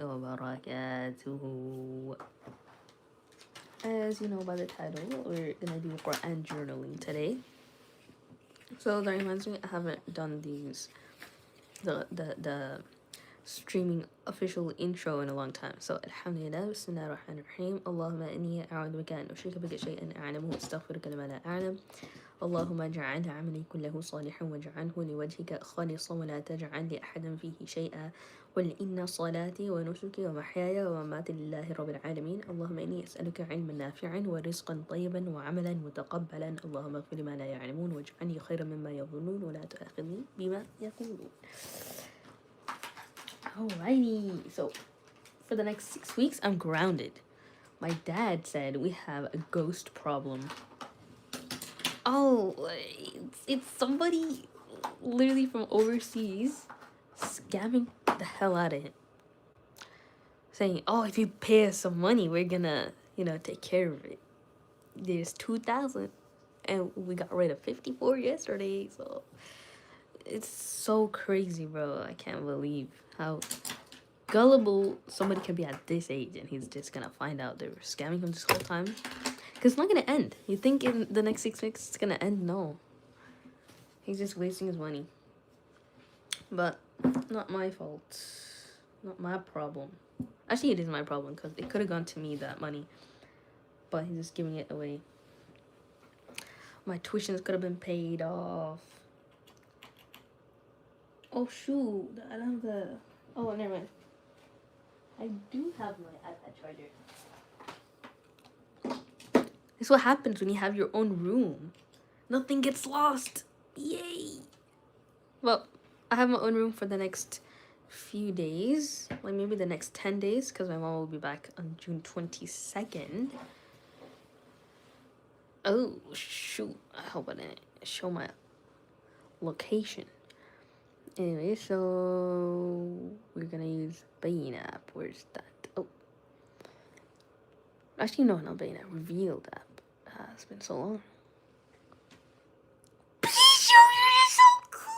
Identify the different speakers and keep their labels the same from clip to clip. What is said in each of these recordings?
Speaker 1: وبركاته. As you know by the title, we're gonna do Qur'an journaling today. So that reminds me, I haven't done the streaming official intro in a long time. So Alhamdulillah, Bismillah ar-Rahman ar-Rahim. Allahumma inni a'udhu bika an ushrika bika shay'an a'lamu wa astaghfiruka lima la a'lam. اللهم اجعل عملي كله صالحا واجعله لوجهك خالصا ولا تجعل لأحد فيه شيئا قل إن صلاتي ونسكي ومحياي ومماتي لله رب العالمين. اللهم إني أسألك علما نافعا ورزقا طيبا وعملا متقبلا. اللهم اغفر لما لا يعلمون واجعلني خيرا مما يظنون ولا تؤاخذني بما يقولون. Alrighty, so for the next 6 weeks I'm grounded. My dad said we have a ghost problem. Oh, it's somebody literally from overseas scamming the hell out of him. Saying, oh, if you pay us some money, we're gonna, take care of it. There's 2,000 and we got rid of 54 yesterday, so it's so crazy, bro. I can't believe how gullible somebody can be at this age and he's just gonna find out they were scamming him this whole time. Because it's not going to end. You think in the next 6 weeks it's going to end? No. He's just wasting his money. But not my fault. Not my problem. Actually, it is my problem because it could have gone to me, that money. But he's just giving it away. My tuitions could have been paid off. Oh, shoot. I don't have the... Oh, never mind. I do have my iPad charger. This is what happens when you have your own room. Nothing gets lost. Yay! Well, I have my own room for the next few days. Like maybe the next 10 days. Because my mom will be back on June 22nd. Oh, shoot. I hope I didn't show my location. Anyway, so we're going to use Bain app. Where's that? Oh. Actually, no, not Bain app. Revealed app. It's been so long. Please, you're so cool.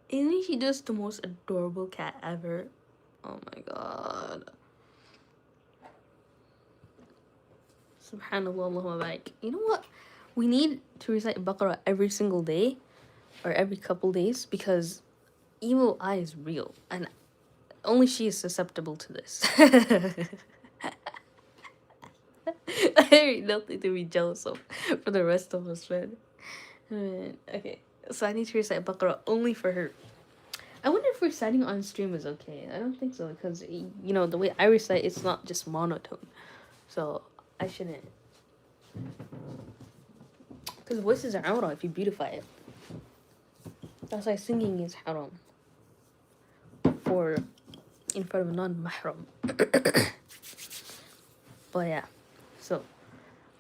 Speaker 1: Isn't she just the most adorable cat ever? Oh my god. Subhanallah, Allahumma barik. You know what? We need to recite Baqarah every single day or every couple days because evil eye is real and only she is susceptible to this. I have nothing to be jealous of for the rest of us, man. Okay, so I need to recite Baqarah only for her. I wonder if reciting on stream is okay. I don't think so because, the way I recite, it's not just monotone. So I shouldn't. Because voices are haram if you beautify it. That's why singing is haram. In front of non-mahram. But yeah. So,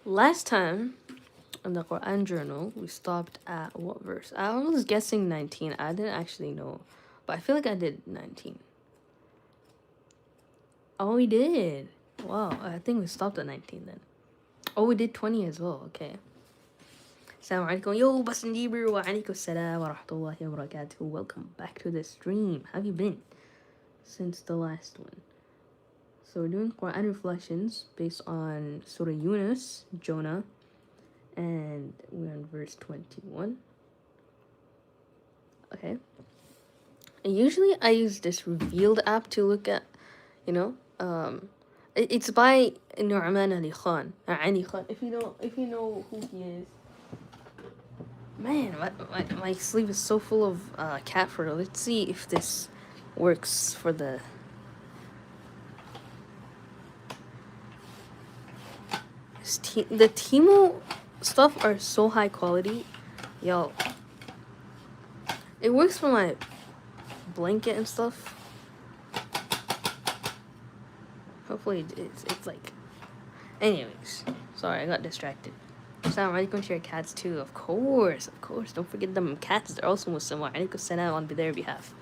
Speaker 1: last time in the Qur'an journal, we stopped at what verse? I was guessing 19. I didn't actually know. But I feel like I did 19. Oh, we did. Wow, I think we stopped at 19 then. Oh, we did 20 as well. Okay. Assalamu alaikum. Yo, Basan Jibril wa alaikum salam wa rahmatullahi wa barakatuh. Welcome back to the stream. How have you been since the last one? So we're doing Quran reflections based on Surah Yunus, Jonah, and we're on verse 21. Okay. And usually I use this Revealed app to look at, it's by Nu'man Ali Khan. Ali Khan. If you know who he is. Man, my sleeve is so full of cat fur. Let's see if this works for the... The Temu stuff are so high quality. Yo. It works for my blanket and stuff. Hopefully it's like... Anyways. Sorry, I got distracted. Assalamu alaikum to your cats too. Of course. Don't forget them cats. They're also Muslim. Wa alaikum salam on their behalf.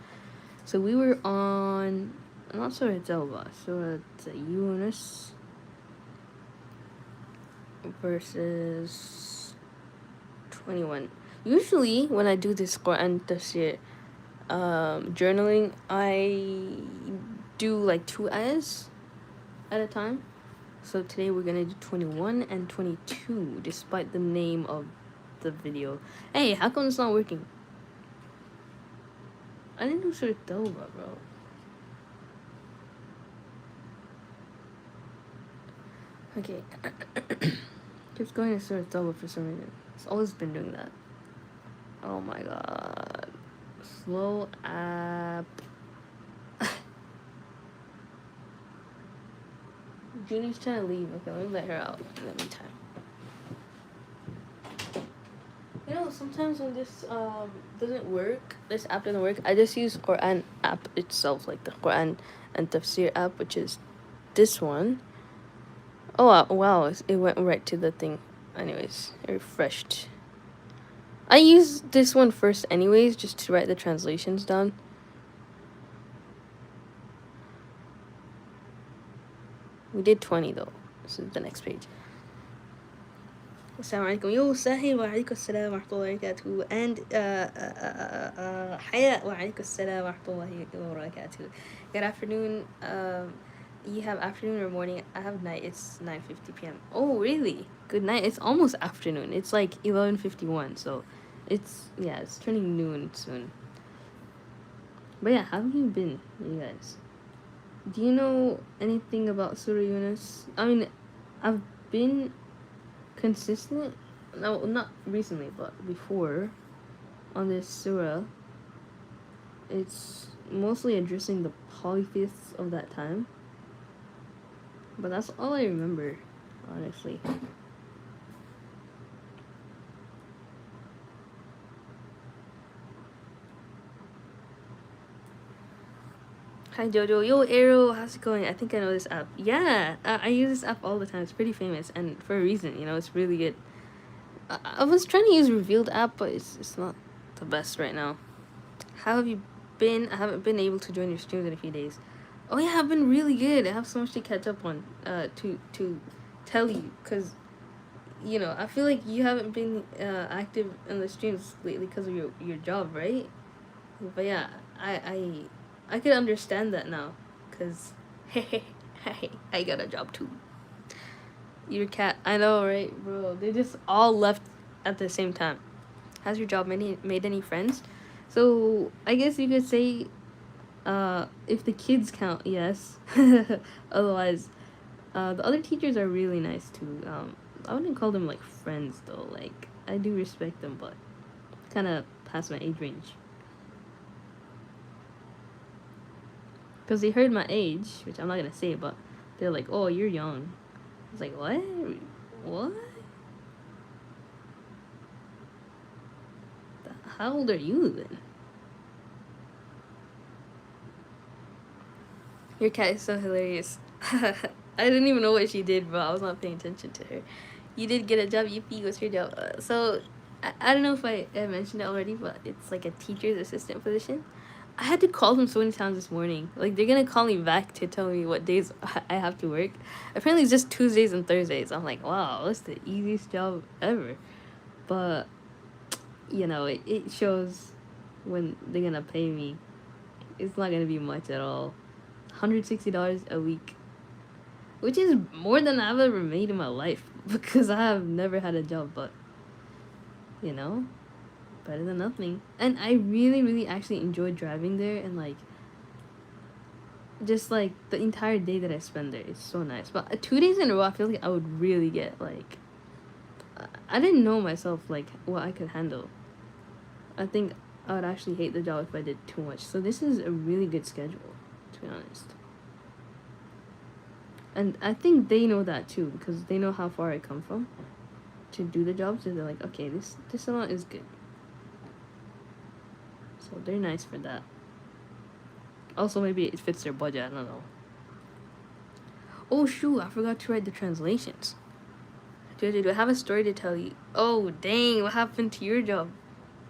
Speaker 1: So we were on... I'm not sure it's Elba. So it's Yunus. Verses 21. Usually when I do this Quran tafsir, journaling, I do like 2 ayahs at a time. So today we're gonna do 21 and 22, despite the name of the video. Hey, how come it's not working? I didn't do Surah Tawbah, bro. Okay. Keeps going to Surah Tawbah for some reason. It's always been doing that. Oh my god. Slow app. Junie's trying to leave. Okay, let me let her out in the meantime. You know, sometimes when this doesn't work, this app doesn't work, I just use Qur'an app itself, like the Qur'an and Tafsir app, which is this one. Oh wow, it went right to the thing. Anyways, it refreshed. I use this one first anyways, just to write the translations down. We did 20 though. This is the next page. Assalamu alaikum. Yo, Sahil, wa alaikum assalam wa rahmatullahi wa barakatuh. And Haya, wa alaikum assalam wa rahmatullahi wa barakatuh. Good afternoon. You have afternoon or morning? I have night. It's 9:50 p.m. Oh, really? Good night. It's almost afternoon. It's like 11:51. So it's turning noon soon. But yeah, how have you been, you guys? Do you know anything about Surah Yunus? I mean, I've been consistent, no, not recently, but before, on this surah. It's mostly addressing the polytheists of that time. But that's all I remember, honestly. Hi Jojo. Yo Arrow, how's it going? I think I know this app. Yeah, I use this app all the time. It's pretty famous and for a reason, you know, it's really good. I was trying to use Revealed app, but it's not the best right now. How have you been? I haven't been able to join your streams in a few days. Oh yeah, I've been really good. I have so much to catch up on to tell you, because you know, I feel like you haven't been active in the streams lately because of your job, right? But yeah, I could understand that now, because I got a job too. Your cat, I know, right, bro? They just all left at the same time. Has your job made any friends? So I guess you could say, if the kids count, yes. Otherwise, the other teachers are really nice too. I wouldn't call them like friends though. Like I do respect them, but kind of past my age range. Because they heard my age, which I'm not gonna say, but they're like, "Oh, you're young." I was like, "What? What? How old are you then?" Your cat is so hilarious. I didn't even know what she did, bro. I was not paying attention to her. You did get a job. Yippee! What's your job? So, I don't know if I mentioned it already, but it's like a teacher's assistant position. I had to call them so many times this morning. Like, they're gonna call me back to tell me what days I have to work. Apparently, it's just Tuesdays and Thursdays. I'm like, wow, that's the easiest job ever. But, you know, it shows when they're gonna pay me. It's not gonna be much at all. $160 a week, which is more than I've ever made in my life, because I have never had a job, but, you know, better than nothing. And I really actually enjoyed driving there, and like just like the entire day that I spend there, it's so nice. But 2 days in a row, I feel like I would really get like, I didn't know myself like what I could handle. I think I would actually hate the job if I did too much. So this is a really good schedule, to be honest. And I think they know that too, because they know how far I come from to do the job. So they're like, okay, this amount is good. So they're nice for that. Also, maybe it fits their budget. I don't know. Oh shoot! I forgot to write the translations. Do I have a story to tell you? Oh dang! What happened to your job?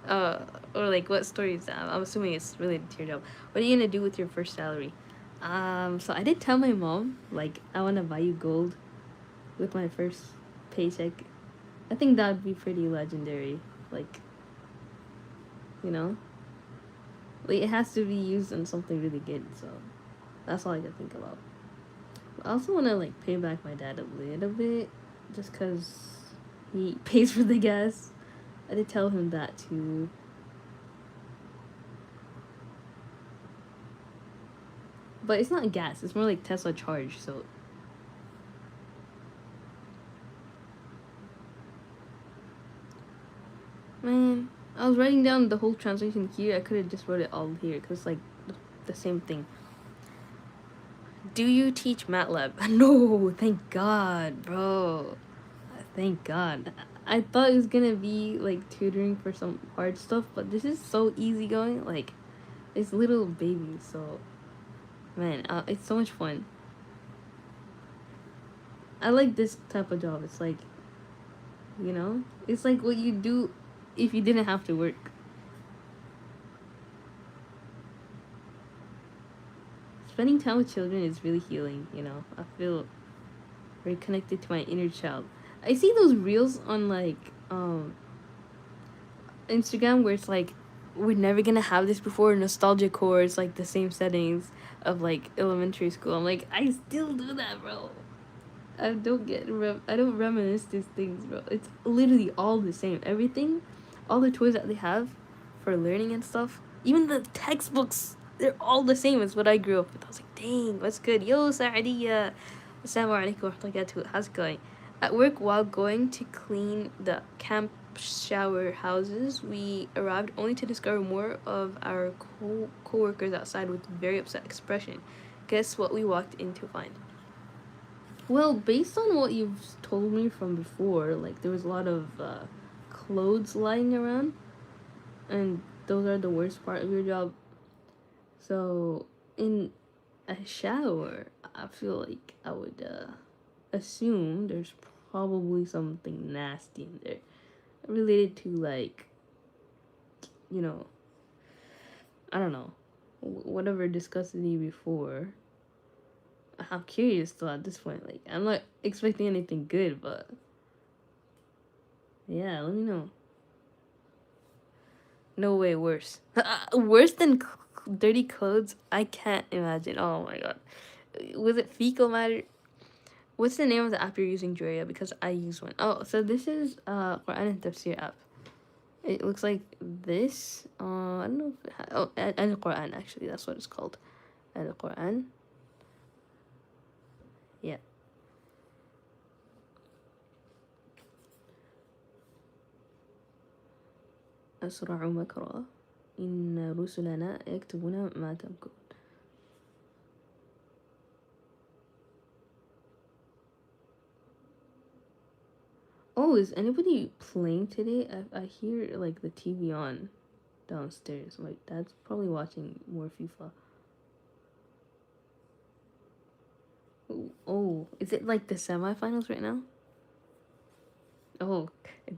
Speaker 1: Or like what story is that? I'm assuming it's related to your job. What are you gonna do with your first salary? So I did tell my mom, like, I want to buy you gold with my first paycheck. I think that would be pretty legendary. Like, you know? Like, it has to be used on something really good. So that's all I can think about. I also want to like pay back my dad a little bit, just cause he pays for the gas. I did tell him that too. But it's not gas. It's more like Tesla charge. So man, I was writing down the whole translation here. I could have just wrote it all here because like the same thing. Do you teach MATLAB? No, thank God, bro. Thank God. I thought it was gonna be like tutoring for some hard stuff, but this is so easygoing. Like, it's little babies, so man, it's so much fun. I like this type of job. It's like, it's like what you do if you didn't have to work. Spending time with children is really healing. I feel very connected to my inner child. I see those reels on like Instagram where it's like we're never gonna have this before, nostalgia core. It's like the same settings of like elementary school. I'm like, I still do that, bro. I don't reminisce these things, bro. It's literally all the same. Everything, all the toys that they have for learning and stuff, even the textbooks, they're all the same as what I grew up with. I was like, dang, what's good? Yo, Saadiya. Assalamu alaikum wa rahmatullahi. How's it going? At work, while going to clean the camp shower houses, we arrived only to discover more of our co-workers outside with very upset expression. Guess what we walked in to find? Well, based on what you've told me from before, like there was a lot of clothes lying around, and those are the worst part of your job. So, in a shower, I feel like I would assume there's probably something nasty in there related to like, you know, I don't know, whatever disgusted me before. I'm curious though at this point. Like, I'm not expecting anything good, but yeah, let me know. No way worse. Worse than dirty clothes? I can't imagine. Oh my god. Was it fecal matter? What's the name of the app you're using, Julia? Because I use one. Oh, so this is Qur'an and Tafsir app. It looks like this. I don't know. Al-Qur'an, actually. That's what it's called. Al-Qur'an. Yeah. أسرع مكرا إن رسلنا يكتبون ما تمكرون. Oh, is anybody playing today? I hear like the TV on downstairs. My dad's probably watching more FIFA. Oh, is it like the semifinals right now? Oh,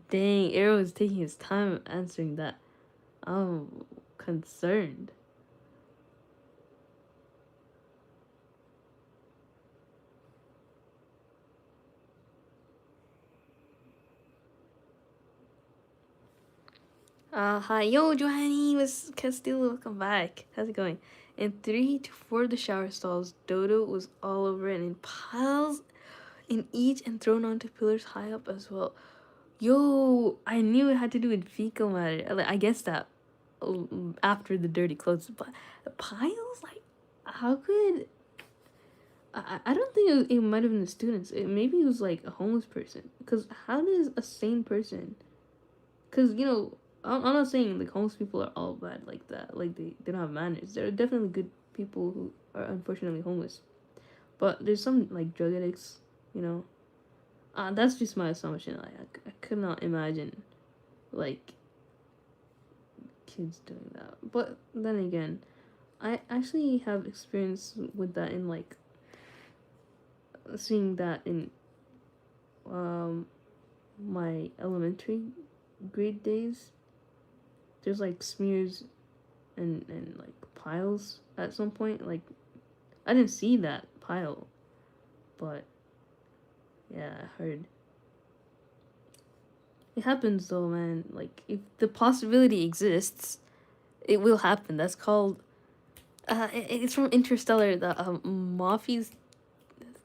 Speaker 1: dang, Arrow is taking his time answering that. I'm concerned. Hi, yo, Johanny, was Castillo, welcome back. How's it going? In 3 to 4 of the shower stalls, Dodo was all over and in piles in each and thrown onto pillars high up as well. Yo, I knew it had to do with fecal matter. I guess that after the dirty clothes, but the piles, like, how could I don't think it might have been the students. Maybe it was like a homeless person. Because how does a sane person? Because I'm not saying like homeless people are all bad like that. Like they don't have manners. There are definitely good people who are unfortunately homeless, but there's some like drug addicts. You know, that's just my assumption. Like I could not imagine like kids doing that. But then again, I actually have experience with that in like seeing that in my elementary grade days. There's like smears and like piles at some point. Like I didn't see that pile, but yeah, I heard. It happens though, man. Like if the possibility exists, It will happen. That's called. It's from Interstellar. The Mafi's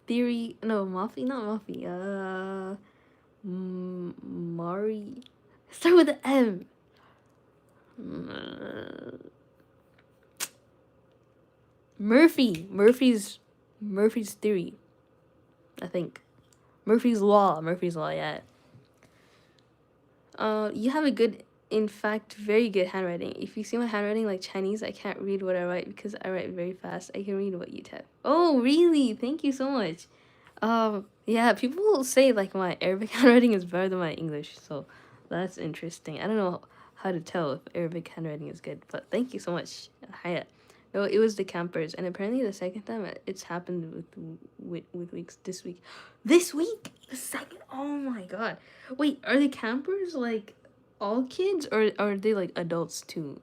Speaker 1: theory. No, Mafi, not Mafi. Mari. Start with the M. Murphy. Murphy's theory. I think. Murphy's law. Murphy's law. Yeah. You have a good, in fact, very good handwriting. If you see my handwriting like Chinese, I can't read what I write because I write very fast. I can read what you type. Oh, really? Thank you so much. Yeah, people say like my Arabic handwriting is better than my English, so that's interesting. I don't know how to tell if Arabic handwriting is good, but thank you so much, Haya. No, it was the campers, and apparently the second time it's happened with weeks this week. This week, the second. Oh my god! Wait, are the campers like all kids, or are they like adults too?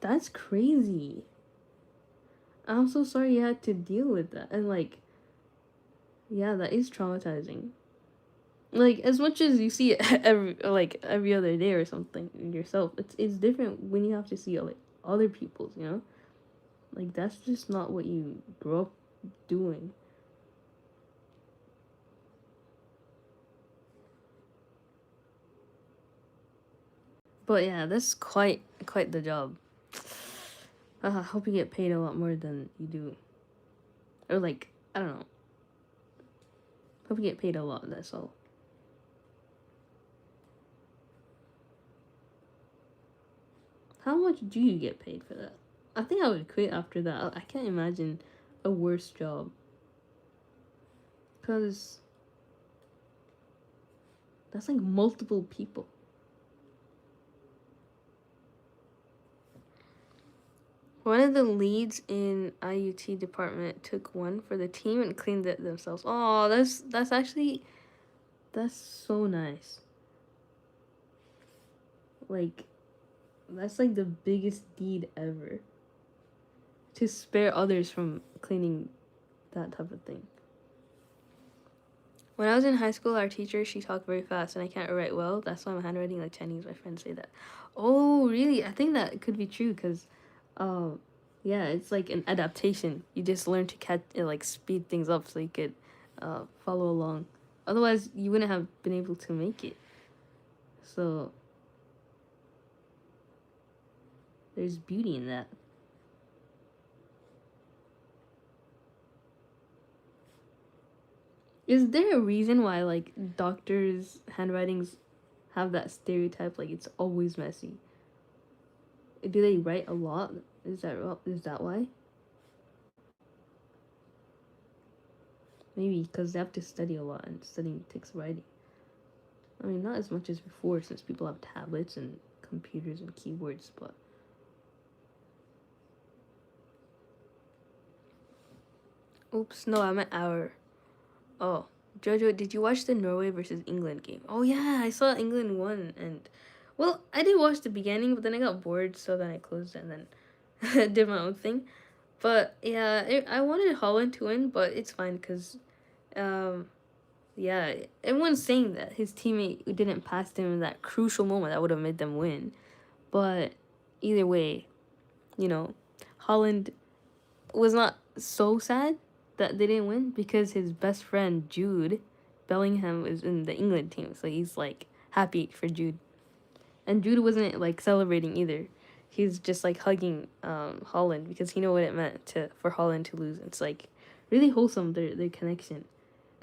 Speaker 1: That's crazy. I'm so sorry you had to deal with that, and like, yeah, that is traumatizing. Like as much as you see it every other day or something yourself, it's different when you have to see like other people's, you know? Like that's just not what you grow up doing. But yeah, that's quite the job. I hope you get paid a lot more than you do. Or like, I don't know. Hope you get paid a lot, that's all. How much do you get paid for that? I think I would quit after that. I can't imagine a worse job. Because that's like multiple people. One of the leads in IUT department took one for the team and cleaned it themselves. Oh, that's actually that's so nice. Like that's like the biggest deed ever. To spare others from cleaning that type of thing. When I was in high school, our teacher, she talked very fast and I can't write well. That's why I'm handwriting like Chinese. My friends say that. Oh, really? I think that could be true because, yeah, it's like an adaptation. You just learn to catch, like speed things up so you could follow along. Otherwise, you wouldn't have been able to make it. So, there's beauty in that. Is there a reason why like doctors' handwritings have that stereotype like it's always messy? Do they write a lot? Is that why? Maybe because they have to study a lot and studying takes writing. I mean, not as much as before since people have tablets and computers and keyboards, but oops, no, I'm an hour. Oh, Jojo, did you watch the Norway versus England game? Oh yeah, I saw England won, and well, I did watch the beginning, but then I got bored, so then I closed it and then did my own thing. But yeah, I wanted Holland to win, but it's fine because, um, yeah, everyone's saying that his teammate didn't pass him in that crucial moment that would have made them win. But either way, you know, Holland was not so sad that they didn't win because his best friend Jude Bellingham was in the England team, so he's like happy for Jude. And Jude wasn't like celebrating either. He's just like hugging Holland because he know what it meant to for Holland to lose. It's like really wholesome their connection.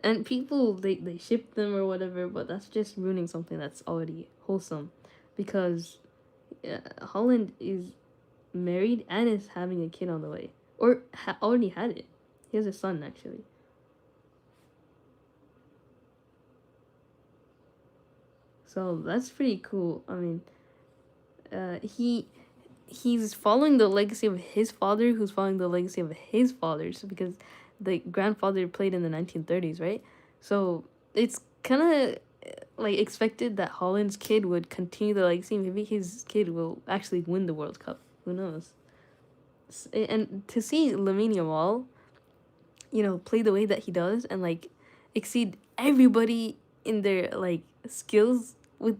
Speaker 1: And people they ship them or whatever, but that's just ruining something that's already wholesome because Holland is married and is having a kid on the way or already had it. He has a son actually. So that's pretty cool. I mean, he's following the legacy of his father, who's following the legacy of his father. So because the grandfather played in the 1930s, right? So it's kind of like expected that Holland's kid would continue the legacy. Maybe his kid will actually win the World Cup. Who knows? And to see Lamine Yamal, play the way that he does and like exceed everybody in their like skills with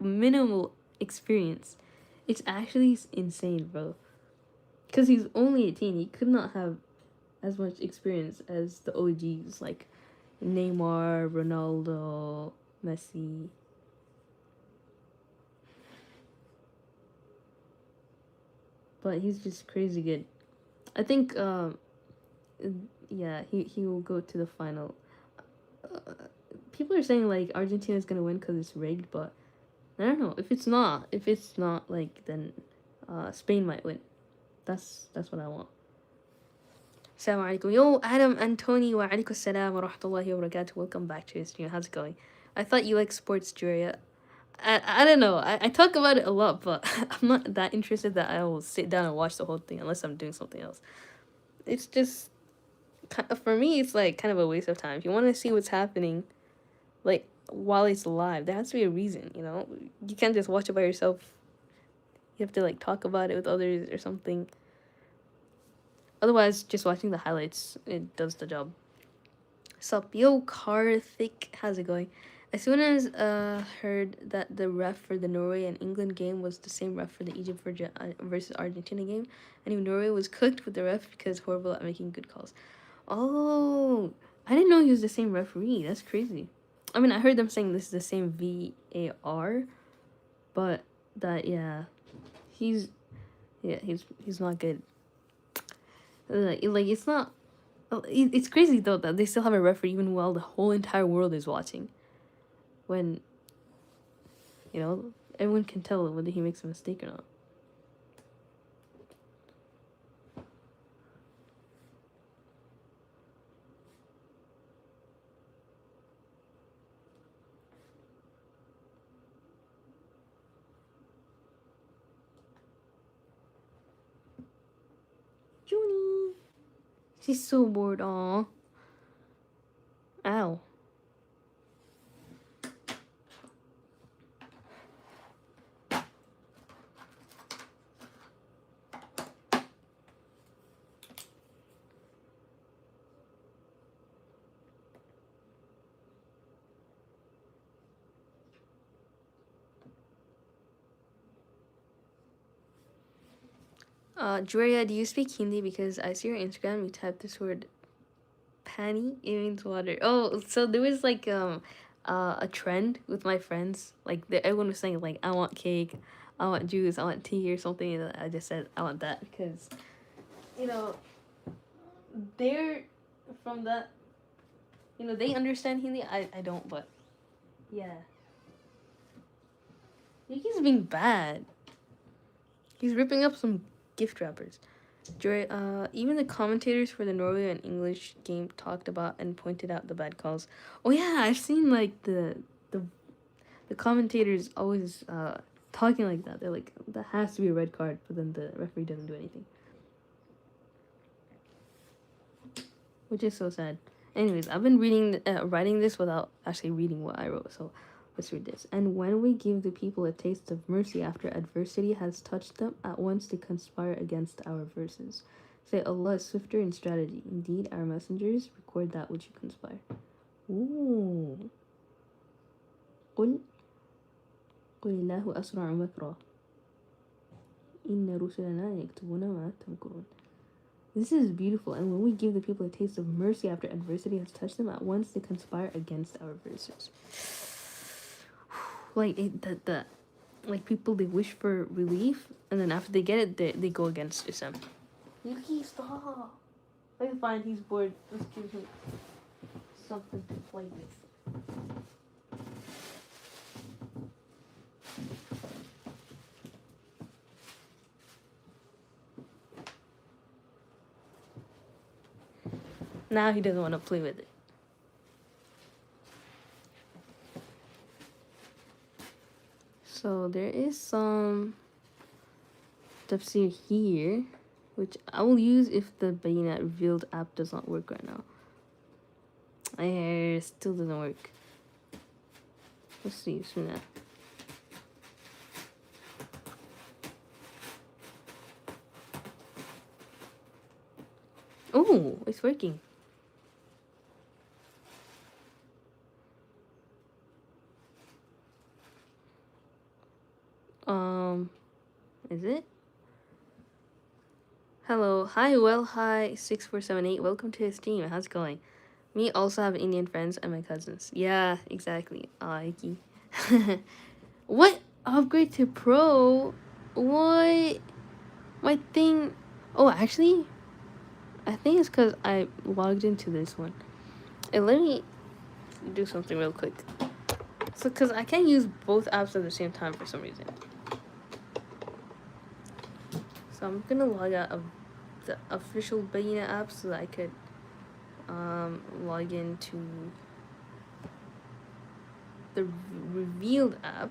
Speaker 1: minimal experience. It's actually insane, bro. Because he's only 18. He could not have as much experience as the OGs like Neymar, Ronaldo, Messi. But he's just crazy good. I think, yeah, he will go to the final. Uh, People are saying like Argentina's gonna win because it's rigged, but I don't know. If it's not like, then Spain might win. That's what I want. Assalamu alaikum. Yo, Adam and Tony, wa alaikum assalam wa rahmatullahi wa barakatuh. Welcome back to your stream. How's it going? I thought you like sports, Juria. I don't know. I talk about it a lot, but I'm not that interested that I will sit down and watch the whole thing unless I'm doing something else. It's just, for me, it's like kind of a waste of time. If you want to see what's happening, like, while it's live, there has to be a reason, you know? You can't just watch it by yourself. You have to, like, talk about it with others or something. Otherwise, just watching the highlights, it does the job. Sup, yo, Karthik, how's it going? As soon as heard that the ref for the Norway and England game was the same ref for the Egypt versus Argentina game, I knew Norway was cooked with the ref because horrible at making good calls. Oh, I didn't know he was the same referee. That's crazy. I mean, I heard them saying this is the same VAR, but that, yeah, he's not good. Like it's not. It's crazy though that they still have a referee even while the whole entire world is watching. When, you know, everyone can tell whether he makes a mistake or not. Junie, she's so bored. Aw. Ow. Julia, do you speak Hindi? Because I see your Instagram, you type this word pani, it means water. Oh, so there was like a trend with my friends. Like everyone was saying like, I want cake, I want juice, I want tea or something, and I just said I want that because, you know, they're from that, you know, they understand Hindi. I don't, but yeah. He's being bad. He's ripping up some gift wrappers. Even the commentators for the Norway and English game talked about and pointed out the bad calls. Oh yeah, I've seen like the commentators always talking like that. They're like, that has to be a red card, but then the referee doesn't do anything, which is so sad. Anyways, I've been writing this without actually reading what I wrote, so let's read this. And when we give the people a taste of mercy after adversity has touched them, at once they conspire against our verses. Say, Allah is swifter in strategy. Indeed, our messengers record that which you conspire. Ooh. قل الله أسرع مكرا إن رسلنا يكتبون ما تمكرون. This is beautiful, and when we give the people a taste of mercy after adversity has touched them, at once they conspire against our verses. Like like people, they wish for relief, and then after they get it, they go against Islam. Yuki, stop! Like, fine, he's bored. Let's give him something to play with. Now he doesn't want to play with it. So there is some tafsir here, which I will use if the Bayinat revealed app does not work right now. It still doesn't work. Let's see, Bismillah. Oh, it's working. Is it? Hello. Hi, well, hi, 6478. Welcome to his team. How's it going? Me also have Indian friends and my cousins. Yeah, exactly. Ikey. What? Upgrade to pro? What? My thing. Oh, actually, I think it's because I logged into this one. And let me do something real quick. So, because I can't use both apps at the same time for some reason. So, I'm gonna log out of the official Bayina app so that I could log into the revealed app.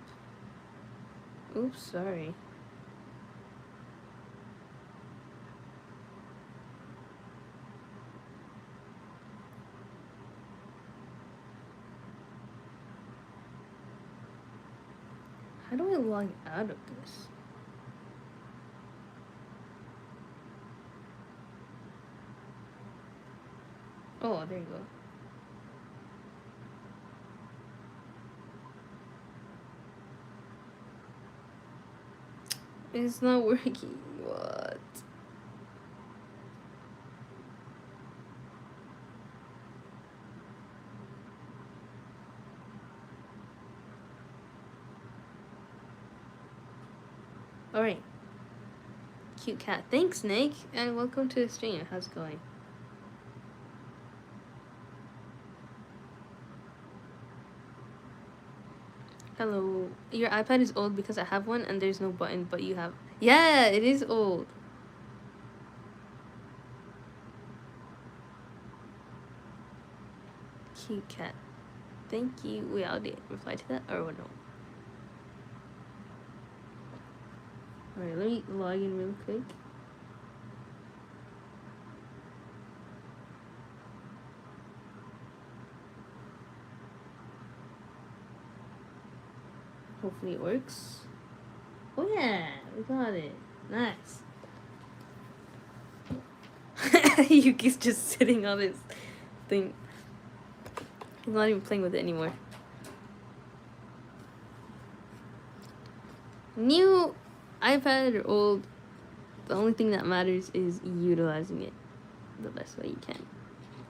Speaker 1: Oops, sorry. How do I log out of this? Oh, there you go. It's not working. What? Alright. Cute cat. Thanks, Nick, and welcome to the stream. How's it going? Hello. Your iPad is old because I have one and there's no button, but you have. Yeah, it is old. Cute cat. Thank you. Wait, I'll reply to that or no? Alright, let me log in real quick. Hopefully it works. Oh yeah, we got it. Nice. Yuki's just sitting on his thing. He's not even playing with it anymore. New iPad or old, the only thing that matters is utilizing it the best way you can.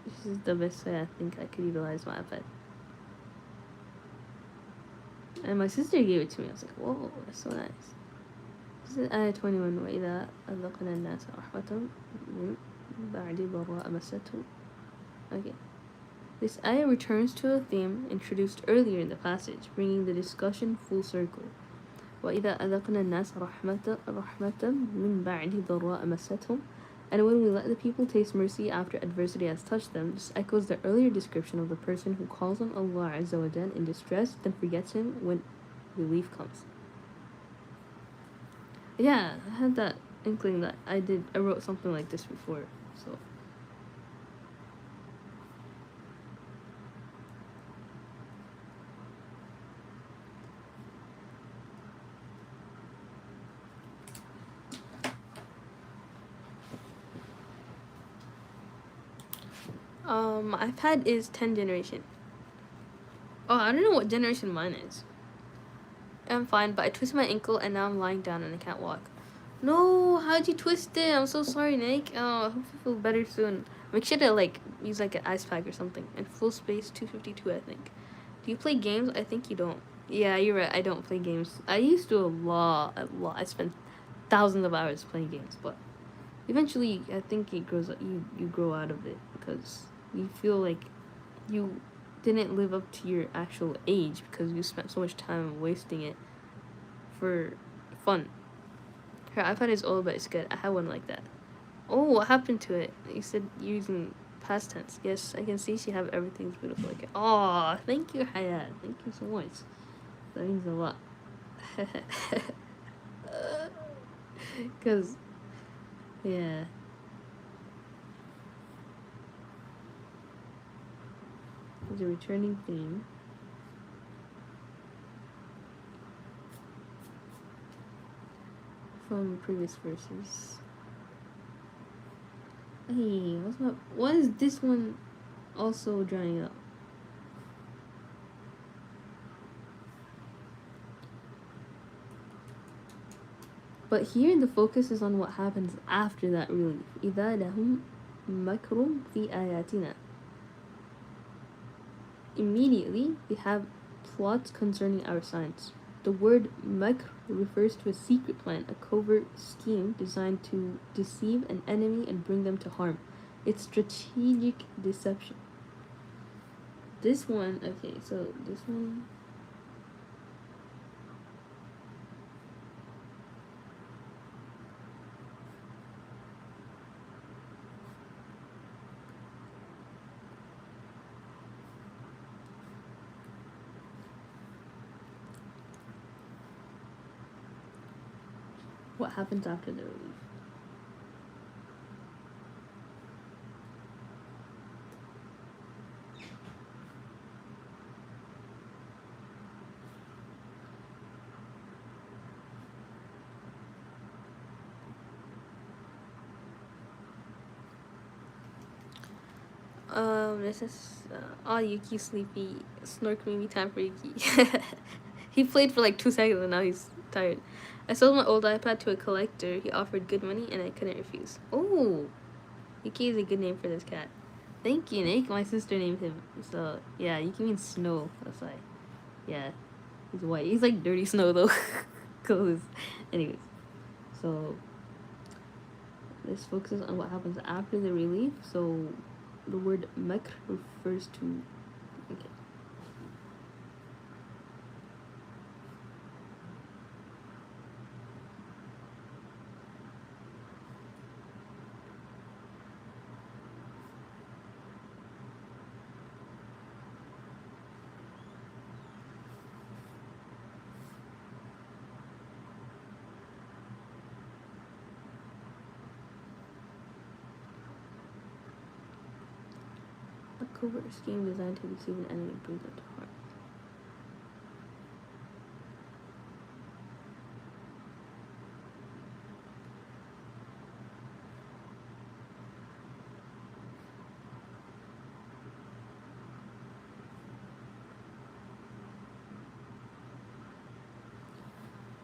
Speaker 1: This is the best way I think I could utilize my iPad. And my sister gave it to me. I was like, whoa, that's so nice. This is ayah 21. وَإِذَا أَذَقْنَا النَّاسَ رَحْمَةً مِنْ بَعْدِ ضَرَّاءَ مَسَّتْهُمْ. Okay. This ayah returns to a theme introduced earlier in the passage, bringing the discussion full circle. وَإِذَا أَذَقْنَا النَّاسَ رَحْمَةً مِنْ بَعْدِ ضَرَّاءَ مَسَّتْهُمْ. And when we let the people taste mercy after adversity has touched them, this echoes the earlier description of the person who calls on Allah Azza wa Jal in distress, then forgets Him when relief comes. Yeah, I had that inkling that I wrote something like this before, so. My iPad is 10 generation. Oh, I don't know what generation mine is. I'm fine, but I twisted my ankle and now I'm lying down and I can't walk. No, how'd you twist it? I'm so sorry, Nick. Oh, I hope you feel better soon. Make sure to use an ice pack or something. And full space 252, I think. Do you play games? I think you don't. Yeah, you're right. I don't play games. I used to a lot. I spent thousands of hours playing games, but eventually, I think it grows. You grow out of it because you feel like you didn't live up to your actual age because you spent so much time wasting it for fun. Her iPad is old, but it's good. I had one like that. Oh, what happened to it? You said you're using past tense. Yes, I can see she have everything's beautiful. Like, oh, thank you, Hayat. Thank you so much. That means a lot. Because, yeah. There's a returning theme. From previous verses. Hey, what's up? Why is this one also drying up? But here the focus is on what happens after that relief. إذا لهم مكر في آياتنا. Immediately, they have plots concerning our signs. The word makr refers to a secret plan, a covert scheme designed to deceive an enemy and bring them to harm. It's strategic deception. This one, okay, so this one. What happens after the relief? This is Yuki sleepy. Snork made me time for Yuki. He played for like 2 seconds and now he's tired. I sold my old iPad to a collector. He offered good money and I couldn't refuse. Oh, Yuki is a good name for this cat. Thank you, Nick. My sister named him. So yeah, Yuki means snow. That's why. Yeah, he's white. He's like dirty snow though. Cause, anyways, so this focuses on what happens after the relief. So the word makr refers to. Okay. A covert scheme designed to deceive an enemy and bring them to harm.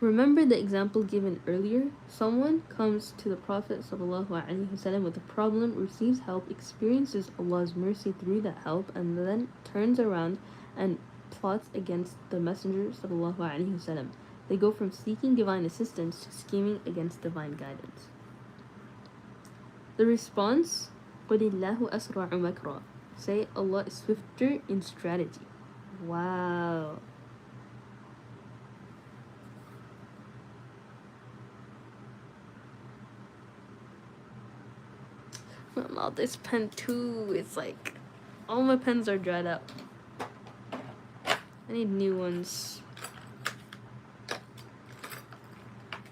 Speaker 1: Remember the example given earlier? Someone comes to the Prophet ﷺ with a problem, receives help, experiences Allah's mercy through that help, and then turns around and plots against the Messenger ﷺ. They go from seeking divine assistance to scheming against divine guidance. The response, قُلِ اللَّهُ أَسْرَعُ مَكْرًا. Say, Allah is swifter in strategy. Wow. All this pen too. It's like all my pens are dried up. I need new ones.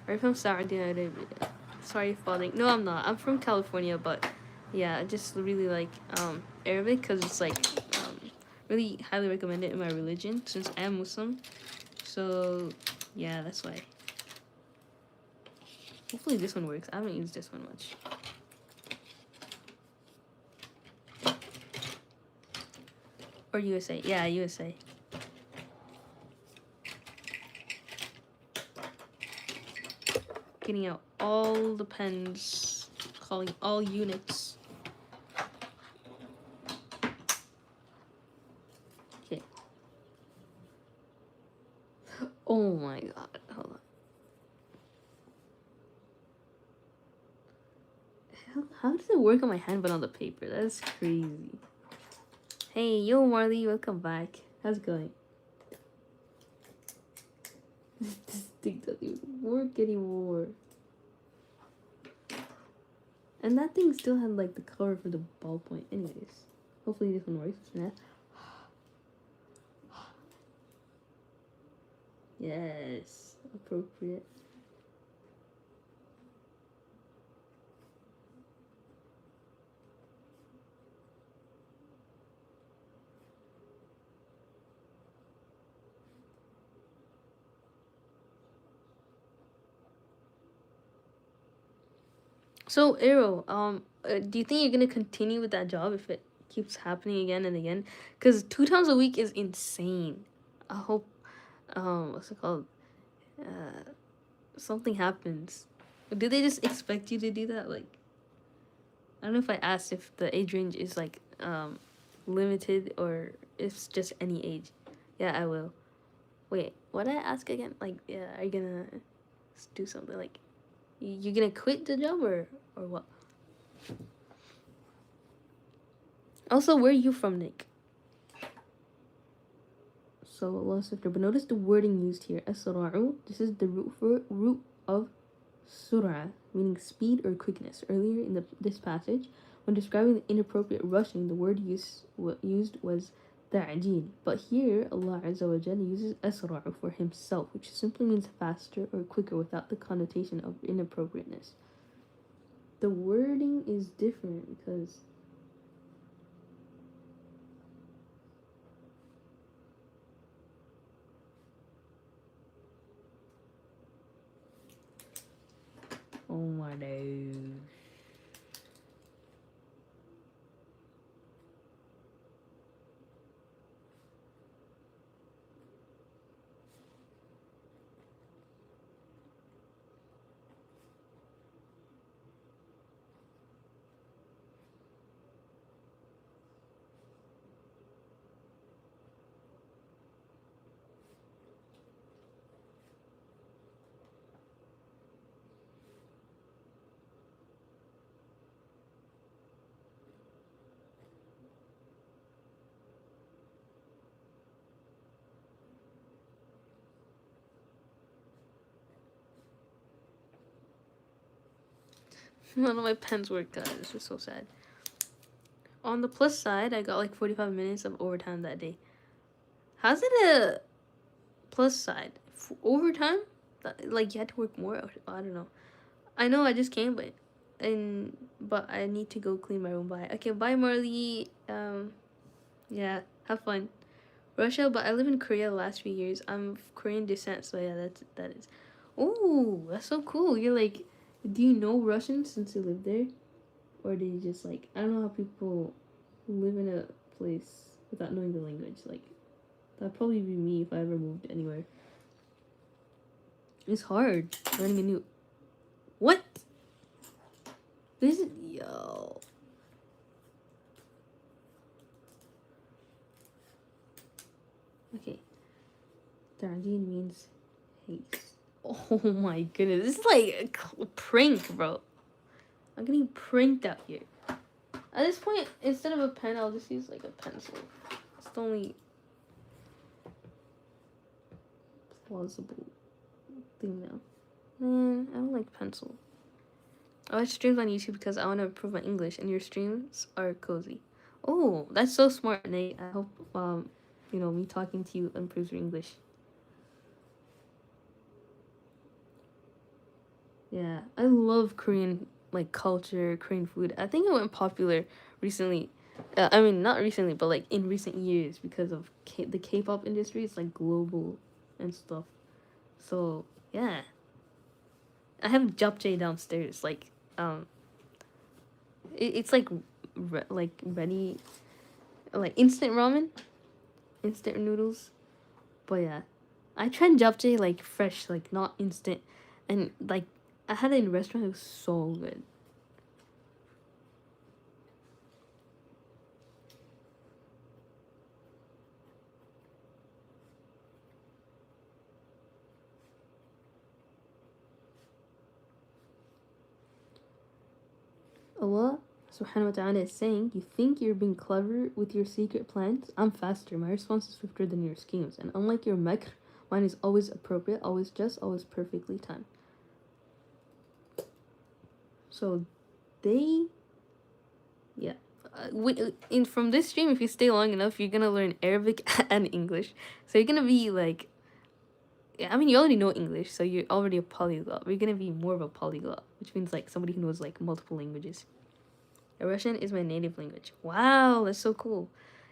Speaker 1: Are you from Saudi Arabia? Sorry, falling. No, I'm not. I'm from California, but yeah, I just really like Arabic because it's like really highly recommended in my religion since I am Muslim. So yeah, that's why. Hopefully this one works. I haven't used this one much. Or USA. Yeah, USA. Getting out all the pens, calling all units. Okay. Oh my god. Hold on. How does it work on my hand but on the paper? That's crazy. Hey, yo, Marley, welcome back. How's it going? This thing doesn't even work anymore. And that thing still had like the cover for the ballpoint. Anyways, hopefully this one works. Yeah. Yes, appropriate. So, Arrow, do you think you're gonna continue with that job if it keeps happening again and again? Because 2 times a week is insane. I hope, what's it called? something happens. Do they just expect you to do that? Like, I don't know if I asked if the age range is like limited or if it's just any age. Yeah, I will. Wait, what did I ask again? Like, yeah, are you gonna do something like you gonna quit the job or what? Also, where are you from, Nick? So lost after, but notice the wording used here. Asra'u. This is the root of surah, meaning speed or quickness. Earlier in this passage, when describing the inappropriate rushing, the word used was ta'jeel. But here, Allah Azza wa Jalla uses asra'u for himself, which simply means faster or quicker without the connotation of inappropriateness. The wording is different because oh my days. None of my pens work, guys. This is so sad. On the plus side, I got like 45 minutes of overtime that day. How's it a plus side? Overtime? Like you had to work more? I don't know. I know I just came, but I need to go clean my room. Bye. Okay, bye, Marley. Yeah, have fun. Russia, but I live in Korea the last few years. I'm of Korean descent, so yeah, that is. Oh, that's so cool. You're like, do you know Russian since you live there? Or do you just like, I don't know how people live in a place without knowing the language. Like, that'd probably be me if I ever moved anywhere. It's hard learning a new. What? This is. Yo. Okay. Tarantine means haste. Oh my goodness. This is like a prank, bro. I'm getting pranked out here. At this point, instead of a pen, I'll just use like a pencil. It's the only plausible thing now. Man, I don't like pencil. I watch streams on YouTube because I want to improve my English, and your streams are cozy. Oh, that's so smart, Nate. I hope me talking to you improves your English. Yeah, I love Korean like culture, Korean food. I think it went popular recently. I mean, not recently, but like in recent years because of the K-pop industry. It's like global and stuff. So yeah, I have japchae downstairs. Like, it's like ready, like instant ramen, instant noodles. But yeah, I tried japchae like fresh, like not instant, and like I had it in a restaurant. It was so good. Allah subhanahu wa ta'ala is saying, you think you're being clever with your secret plans? I'm faster. My response is swifter than your schemes. And unlike your makr, mine is always appropriate, always just, always perfectly timed. So yeah. From this stream, if you stay long enough, you're gonna learn Arabic and English. So you're gonna be like, I mean, you already know English, so you're already a polyglot. But you're gonna be more of a polyglot, which means like somebody who knows like multiple languages. Russian is my native language. Wow, that's so cool.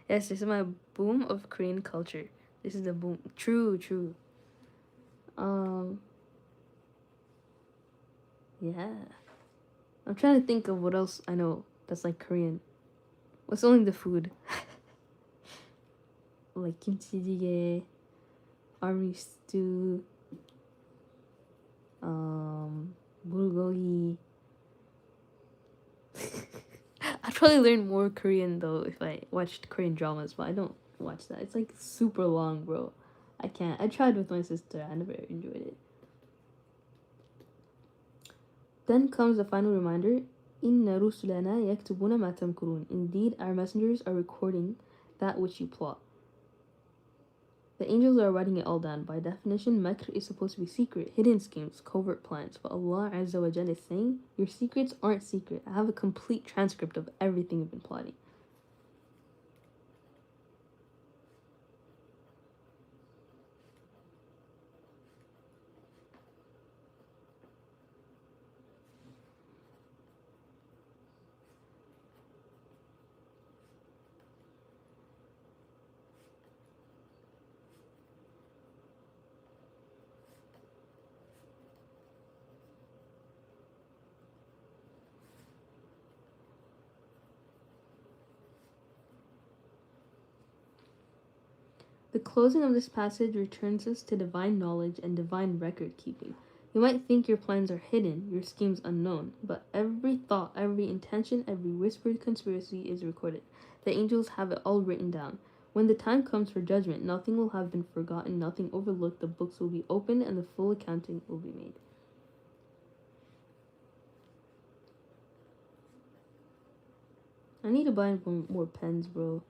Speaker 1: Yes, this is my boom of Korean culture. This is the boom. True, true. Yeah. I'm trying to think of what else I know that's like Korean. What's only the food? Like kimchi jjigae, army stew. Bulgogi. I'd probably learn more Korean though if I watched Korean dramas, but I don't watch that. It's like super long, bro. I can't. I tried with my sister. I never enjoyed it. Then comes the final reminder. Inna rusulana yaktubuna ma tamkurun. Indeed, our messengers are recording that which you plot. The angels are writing it all down. By definition, makr is supposed to be secret, hidden schemes, covert plans. But Allah Azza wa Jal is saying, your secrets aren't secret. I have a complete transcript of everything you've been plotting. The closing of this passage returns us to divine knowledge and divine record keeping. You might think your plans are hidden, your schemes unknown, but every thought, every intention, every whispered conspiracy is recorded. The angels have it all written down. When the time comes for judgment, nothing will have been forgotten, nothing overlooked. The books will be opened and the full accounting will be made. I need to buy more pens, bro.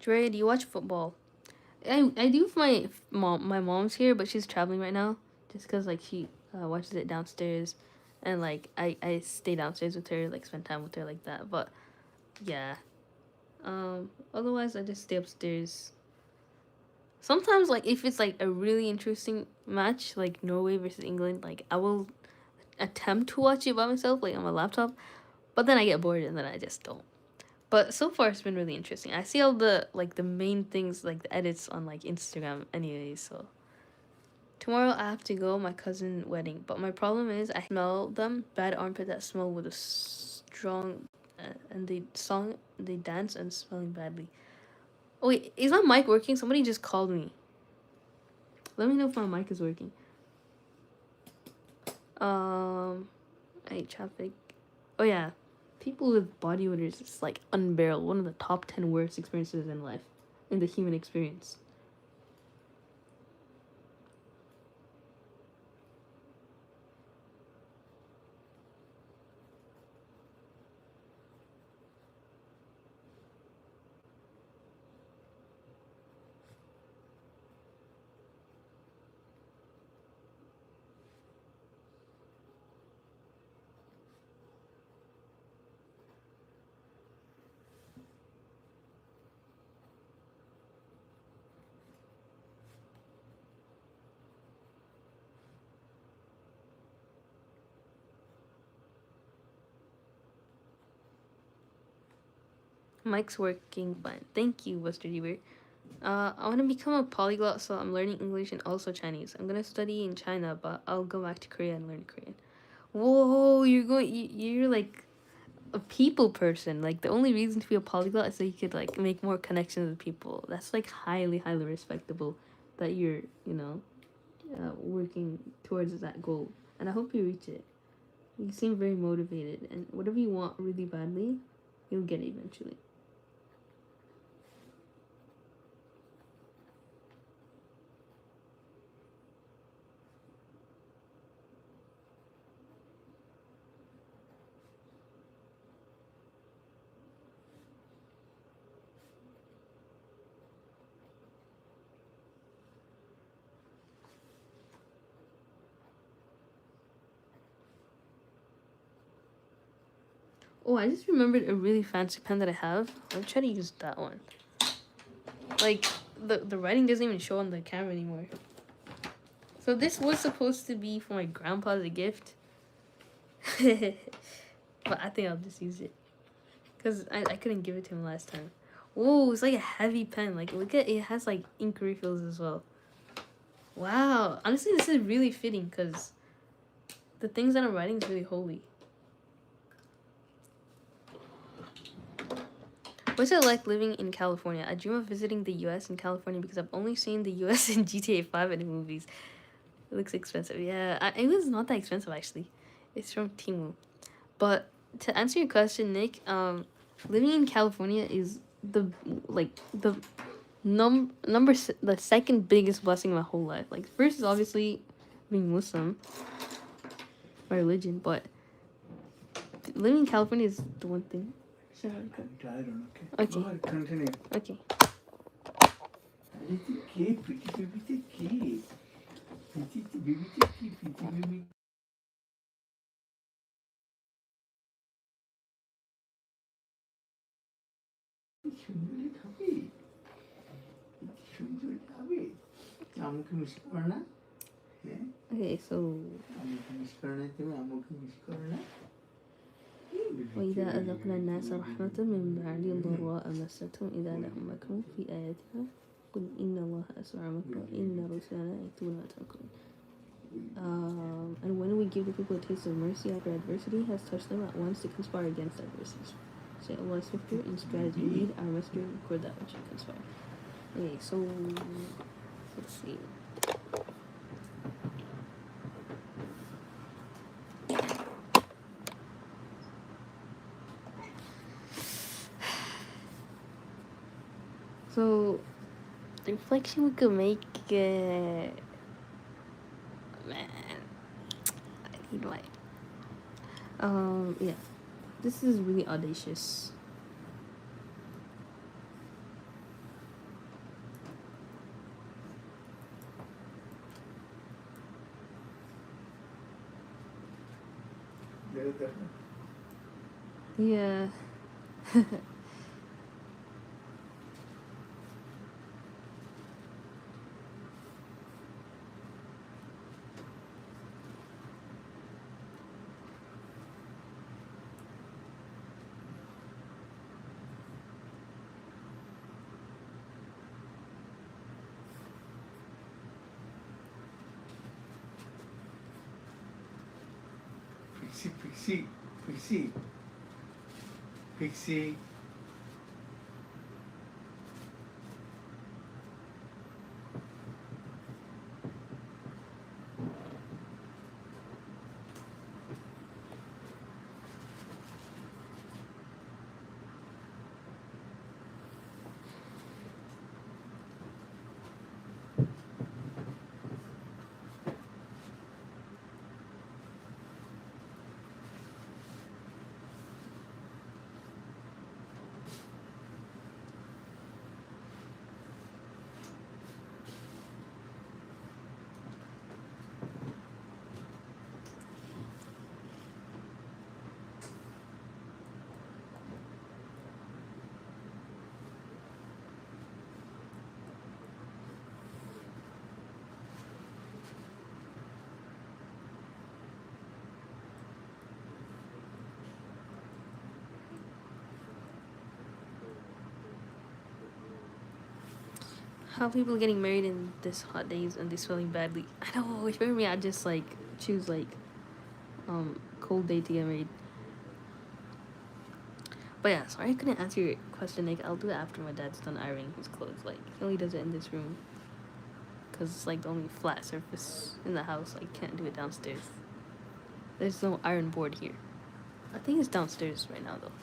Speaker 1: Dre, do you watch football? I do if my mom's here, but she's traveling right now. Just cause like she watches it downstairs, and like I stay downstairs with her, like spend time with her like that. But yeah, otherwise I just stay upstairs. Sometimes like if it's like a really interesting match, like Norway versus England, like I will attempt to watch it by myself, like on my laptop. But then I get bored and then I just don't. But so far it's been really interesting. I see all the main things, like the edits on like Instagram anyways, so tomorrow I have to go my cousin's wedding, but my problem is I smell them bad armpit that smell with a strong and they dance and smelling badly. Oh wait, is my mic working? Somebody just called me. Let me know if my mic is working. I hate traffic. Oh yeah, people with body odors is like unbearable. One of the top 10 worst experiences in life, in the human experience. Mic's working fine. Thank you, Buster Deaver. I want to become a polyglot, so I'm learning English and also Chinese. I'm gonna study in China, but I'll go back to Korea and learn Korean. Whoa, you're like a people person. Like the only reason to be a polyglot is so you could like make more connections with people. That's like highly respectable that you're working towards that goal, and I hope you reach it. You seem very motivated, and whatever you want really badly, you'll get it eventually. Oh, I just remembered a really fancy pen that I have. I'll try to use that one. Like the writing doesn't even show on the camera anymore. So this was supposed to be for my grandpa as a gift. But I think I'll just use it. Because I couldn't give it to him last time. Whoa, it's like a heavy pen. Like, look at it has like ink refills as well. Wow. Honestly, this is really fitting because the things that I'm writing is really holy. What's it like living in California? I dream of visiting the US and California because I've only seen the US in GTA 5 and in movies. It looks expensive. Yeah, it was not that expensive actually. It's from Temu. But to answer your question, Nick, living in California is the the second biggest blessing of my whole life. Like first is obviously being Muslim, my religion, but living in California is the one thing.
Speaker 2: I don't know.
Speaker 1: Okay.
Speaker 2: Go ahead, continue.
Speaker 1: Okay. Okay, so وإذا أذقنا الناس رحمة من بعد ضراء مستهم إذا لهم مكر في آياتنا قل إن الله أسرع مكرا إن رسلنا يكتبون ما تمكرون. And when we give the people a taste of mercy after adversity has touched them, at once to conspire against adversities. Say Allah is swifter in strategy. Indeed, our messenger record that which you conspire. Okay, so let's see. So the reflection we could make, man, I need like, yeah, this is really audacious. Yeah.
Speaker 2: Pixie.
Speaker 1: How people getting married in this hot days and they swelling badly. I know, if it were me, I'd just like choose like cold day to get married. But yeah, sorry I couldn't answer your question, Nick. I'll do it after my dad's done ironing his clothes. Like he only does it in this room because it's like the only flat surface in the house. I can't do it downstairs. There's no iron board here. I think it's downstairs right now though.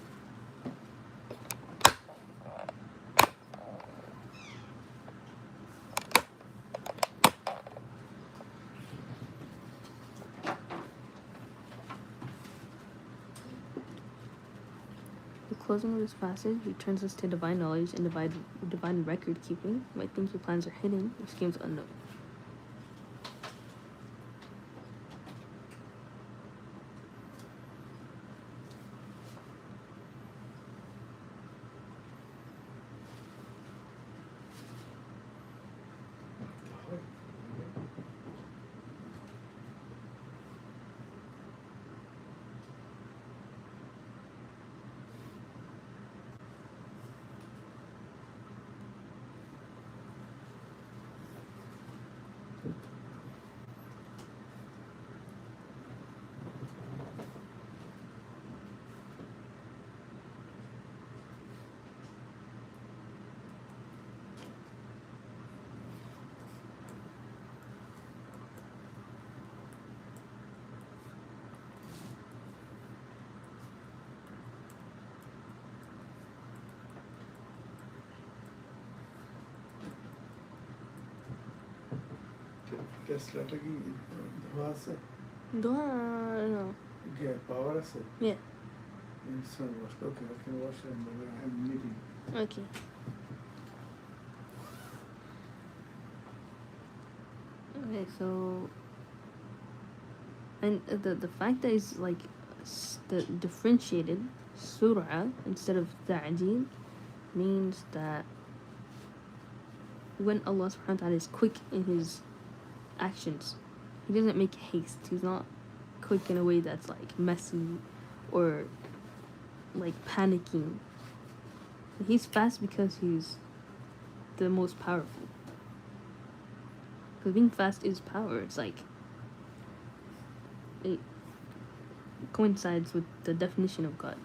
Speaker 1: The closing of this passage returns us to divine knowledge and divine record keeping. You might think your plans are hidden, your schemes unknown.
Speaker 2: টেসলাটা কি ধোয়া আছে?
Speaker 1: No.
Speaker 2: পাওয়ার আছে?
Speaker 1: Yeah.
Speaker 2: It's not washed. Okay, I can wash it. I'm meeting.
Speaker 1: Okay. Okay, so and the fact that it's like the differentiated surah instead of ta'jeel means that when Allah subhanahu wa ta'ala is quick in his actions, he doesn't make haste. He's not quick in a way that's like messy or like panicking. He's fast because he's the most powerful. Because being fast is power. It's like it coincides with the definition of God.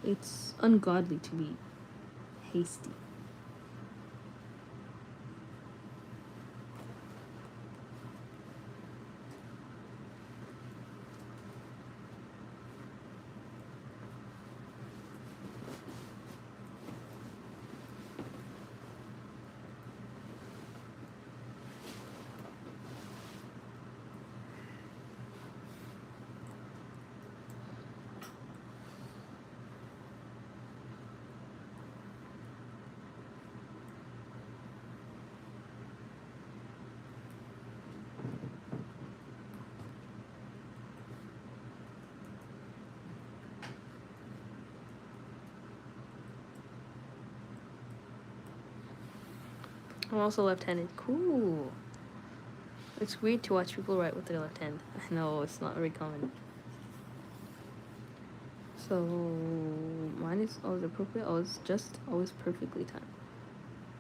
Speaker 1: It's ungodly to be hasty. I'm also left-handed. Cool. It's weird to watch people write with their left hand. I know, it's not very common. So, mine is always appropriate, always perfectly timed.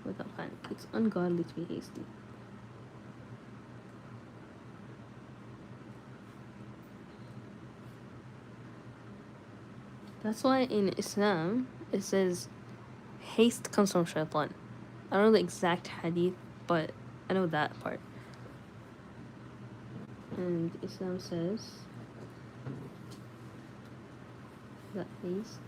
Speaker 1: Without panic. It's ungodly to be hasty. That's why in Islam, it says, haste comes from shaitan. I don't know the exact hadith, but I know that part. And Islam says that haste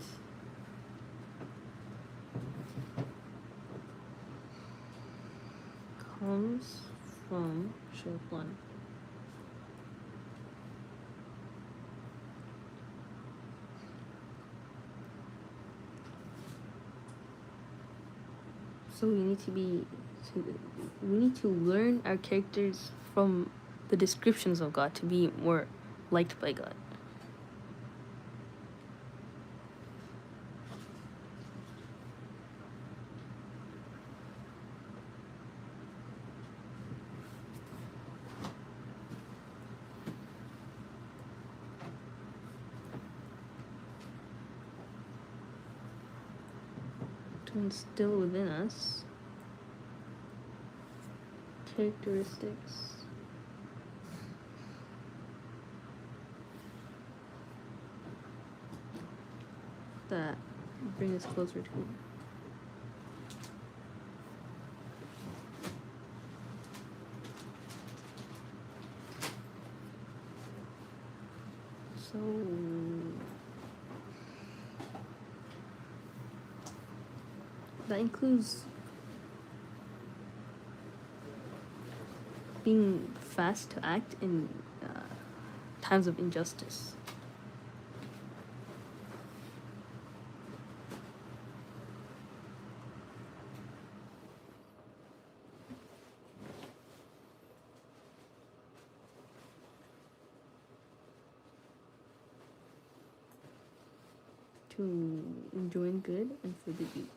Speaker 1: comes from shaitan. So we need to learn our characters from the descriptions of God to be more liked by God. To instill within us characteristics that bring us closer to Him. So that includes being fast to act in times of injustice. To enjoin good and forbid evil.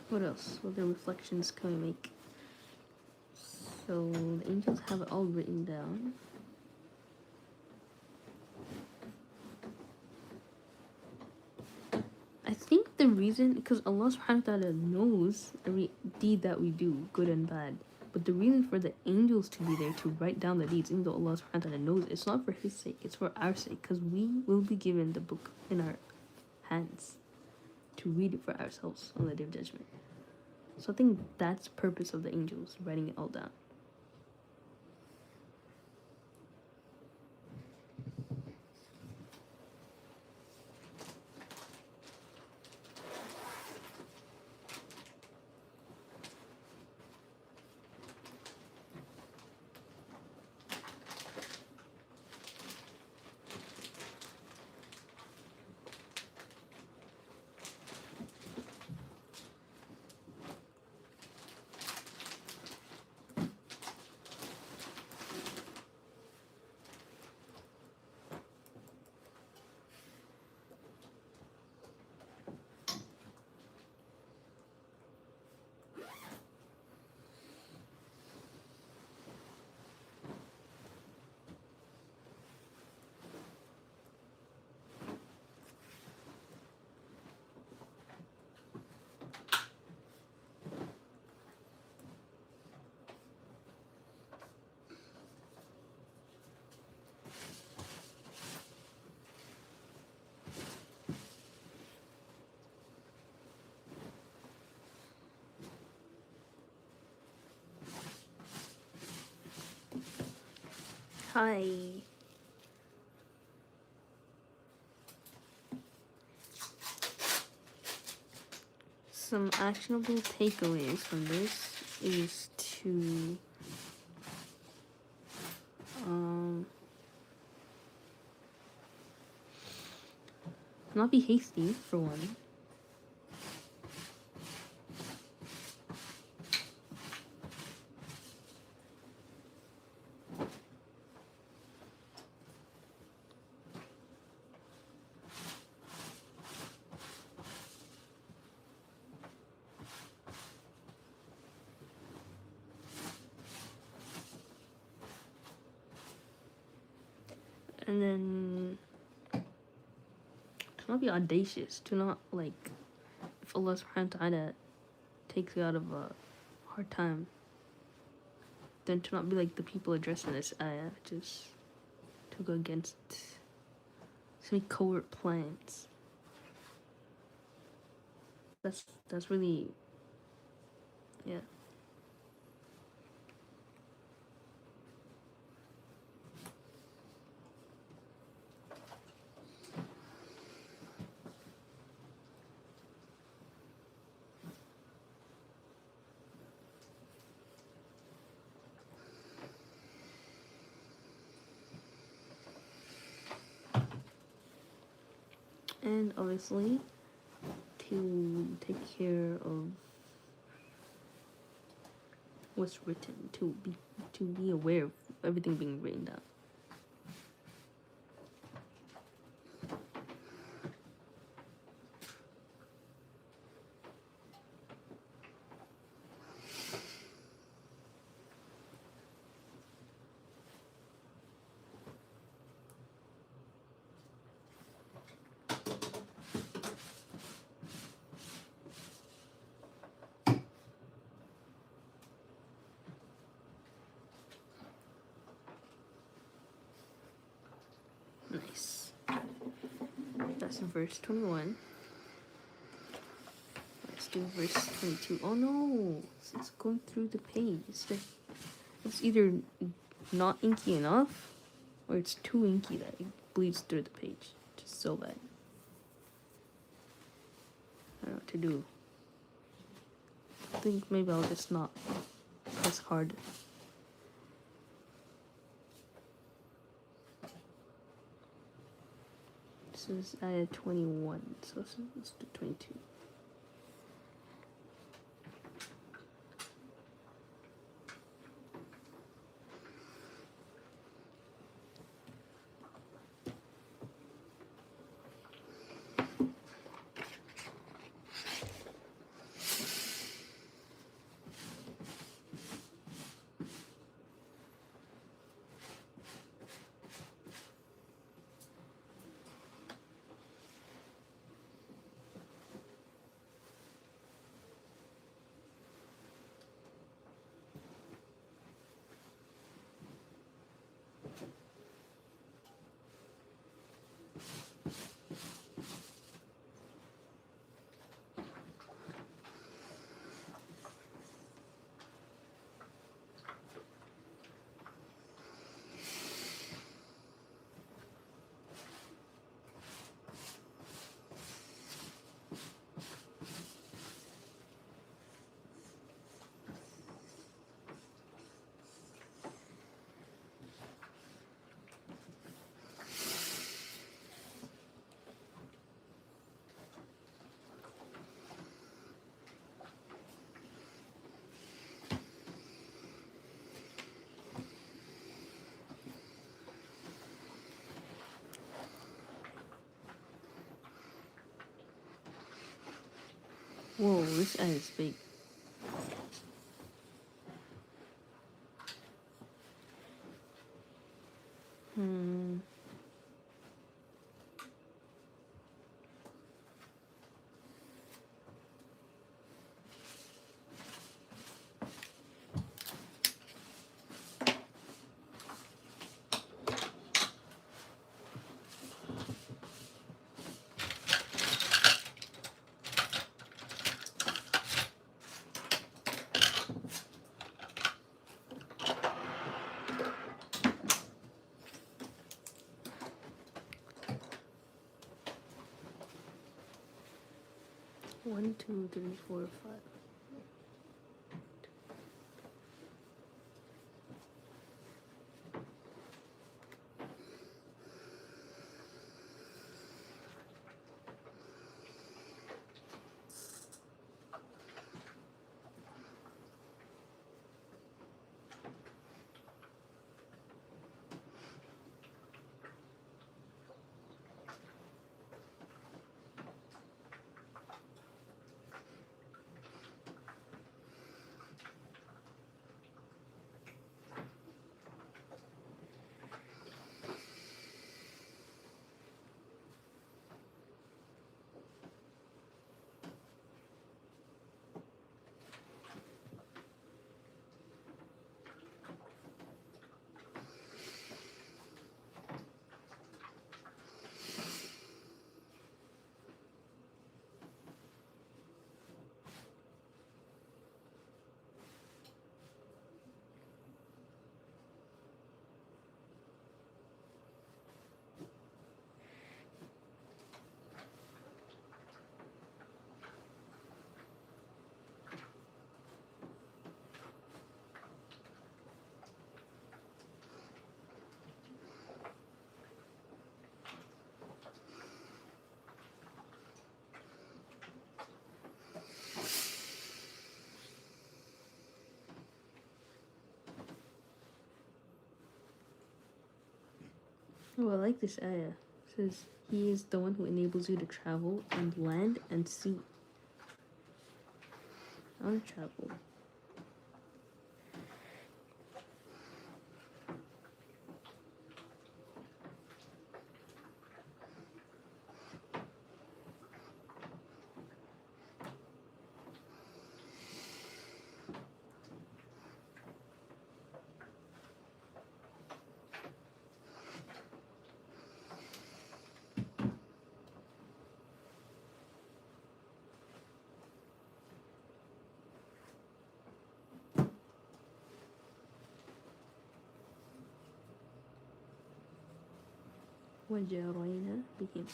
Speaker 1: What else? What other reflections can we make? So the angels have it all written down. I think the reason, because Allah subhanahu wa ta'ala knows every deed that we do, good and bad. But the reason for the angels to be there to write down the deeds, even though Allah subhanahu wa ta'ala knows, it's not for His sake, it's for our sake. Because we will be given the book in our hands to read it for ourselves on the Day of Judgment. So I think that's the purpose of the angels, writing it all down. Hi. Some actionable takeaways from this is to not be hasty, for one. And then to not be audacious, to not, like, if Allah subhanahu wa ta'ala takes you out of a hard time, then to not be like the people addressed in this ayah, just to go against so many covert plans. That's really, yeah. And obviously to take care of what's written, to be aware of everything being written down. Nice. That's verse 21. Let's do verse 22. Oh no! It's going through the page. It's either not inky enough, or it's too inky that it bleeds through the page. Just so bad. I don't know what to do. I think maybe I'll just not press hard. This is at 21, so let's do 22. Whoa, this eye is big. 1, 2, 3, 4, 5. Oh, I like this ayah. It says, He is the one who enables you to travel on land and sea. I want to travel. وجرينا بهم.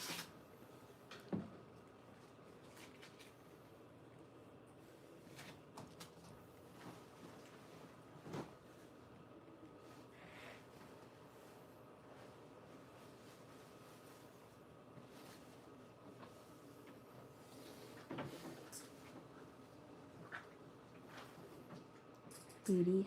Speaker 1: بريح.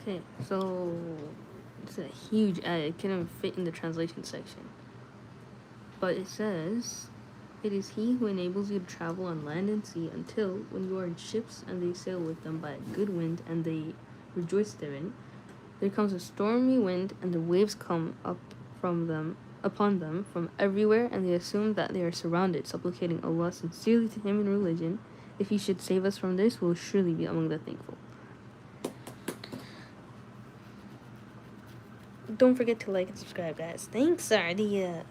Speaker 1: Okay, so it's a huge ad. It can't even fit in the translation section. But it says, "It is he who enables you to travel on land and sea until, when you are in ships and they sail with them by a good wind and they rejoice therein, there comes a stormy wind and the waves come up upon them from everywhere, and they assume that they are surrounded, supplicating Allah sincerely to him in religion. If he should save us from this, we will surely be among the thankful." Don't forget to like and subscribe, guys. Thanks, Sardia.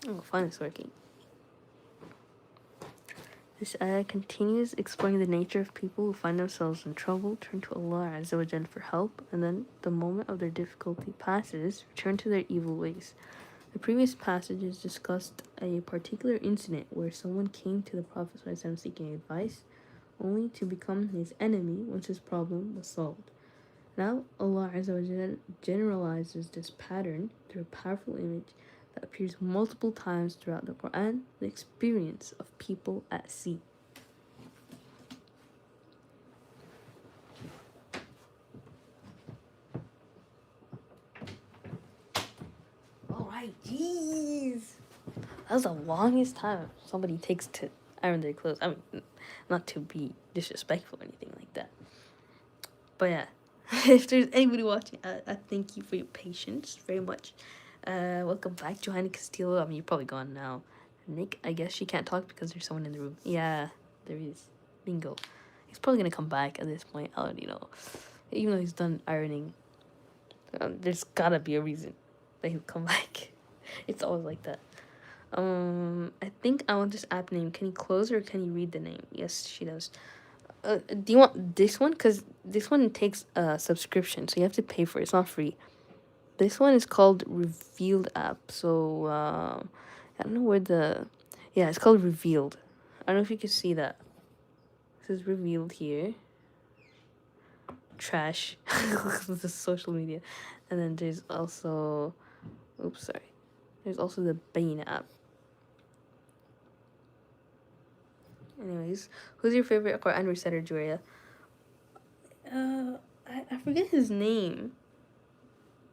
Speaker 1: Oh, fun is working. This ayah continues exploring the nature of people who find themselves in trouble, turn to Allah Azza wa Jal for help, and then, the moment of their difficulty passes, return to their evil ways. The previous passages discussed a particular incident where someone came to the Prophet ﷺ seeking advice, only to become his enemy once his problem was solved. Now, Allah Azza wa Jalla generalizes this pattern through a powerful image that appears multiple times throughout the Quran, the experience of people at sea. Alright, jeez. That was the longest time somebody takes to iron their clothes. I mean, not to be disrespectful or anything like that. But yeah, if there's anybody watching, I thank you for your patience very much. Welcome back, Johanna Castillo. I mean, you're probably gone now. Nick, I guess she can't talk because there's someone in the room. Yeah, there is. Bingo. He's probably gonna come back at this point. I already know. Even though he's done ironing, there's gotta be a reason that he'll come back. It's always like that. I think I want this app name. Can you close or can you read the name? Yes, she does. Do you want this one? Because this one takes a subscription, so you have to pay for it. It's not free. This one is called Revealed app. So, I don't know where the... Yeah, it's called Revealed. I don't know if you can see that. This is Revealed here. Trash. This is social media. And then there's also... Oops, sorry. There's also the Bain app. Anyways, who's your favorite Quran reciter, Julia? I forget his name.